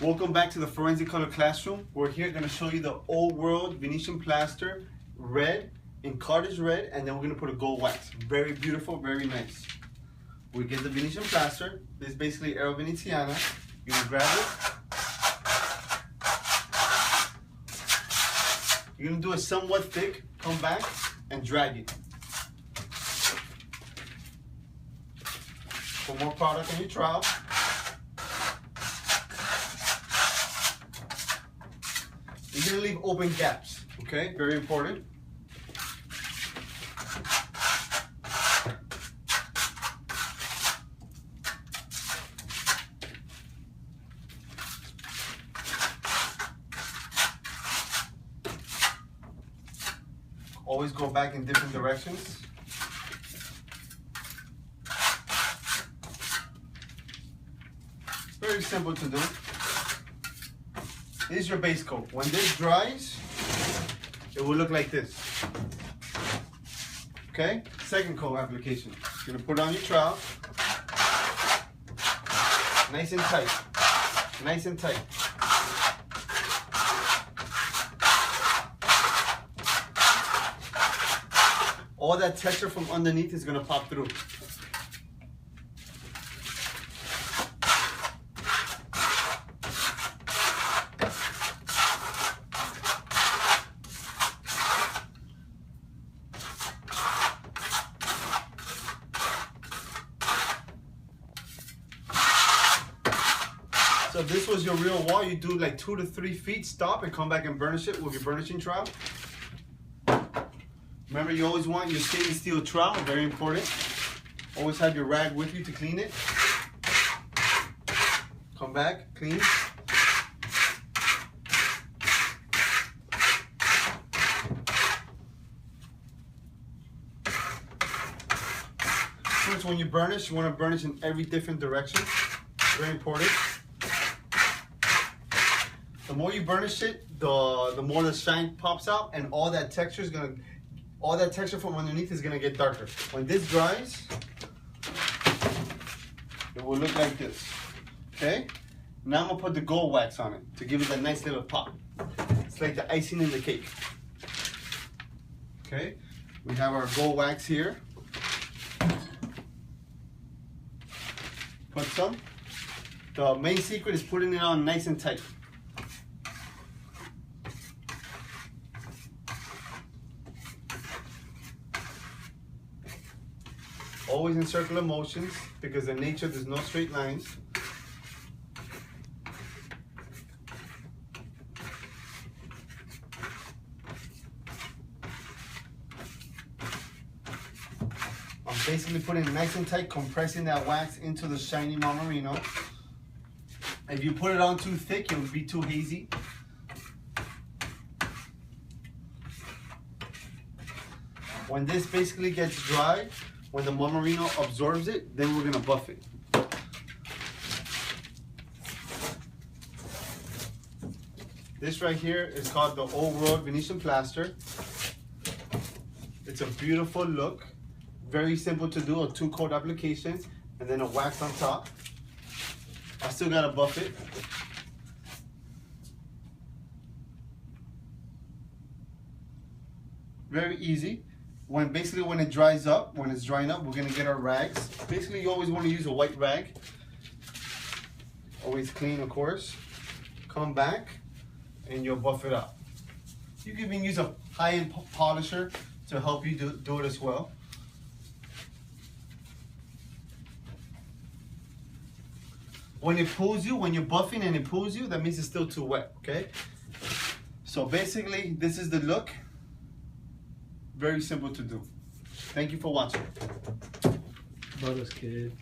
Welcome back to the Forensic Color Classroom. We're here going to show you the old world Venetian plaster, red in cottage red, and then we're going to put a gold wax. Very beautiful, very nice. We get the Venetian plaster. This is basically Aero Veneziana. You're going to grab it. You're going to do it somewhat thick. Come back and drag it. For more product on your trowel. You're going to leave open gaps, okay? Very important. Always go back in different directions. Very simple to do. This is your base coat. When this dries, it will look like this. Okay? Second coat application. You're gonna put it on your trowel. Nice and tight. Nice and tight. All that texture from underneath is gonna pop through. So if this was your real wall, you do like 2 to 3 feet, stop and come back and burnish it with your burnishing trowel. Remember, you always want your stainless steel trowel, very important. Always have your rag with you to clean it. Come back, clean. First, when you burnish, you want to burnish in every different direction. Very important. The more you burnish it, the more the shine pops out, and all that texture from underneath is gonna get darker. When this dries, it will look like this. Okay? Now I'm gonna put the gold wax on it to give it that nice little pop. It's like the icing in the cake. Okay? We have our gold wax here. Put some. The main secret is putting it on nice and tight. Always in circular motions, because in nature there's no straight lines. I'm basically putting it nice and tight, compressing that wax into the shiny Marmorino. If you put it on too thick, it will be too hazy. When this basically gets dry, when the Marmorino absorbs it, then we're gonna buff it. This right here is called the Old World Venetian Plaster. It's a beautiful look. Very simple to do, a 2-coat application, and then a wax on top. I still gotta buff it. Very easy. When it dries up, when it's drying up, we're gonna get our rags. Basically, you always want to use a white rag. Always clean, of course. Come back, and you'll buff it up. You can even use a high-end polisher to help you do it as well. When it pulls you, when you're buffing and it pulls you, that means it's still too wet, okay? So basically, this is the look. Very simple to do. Thank you for watching. Bonus kid.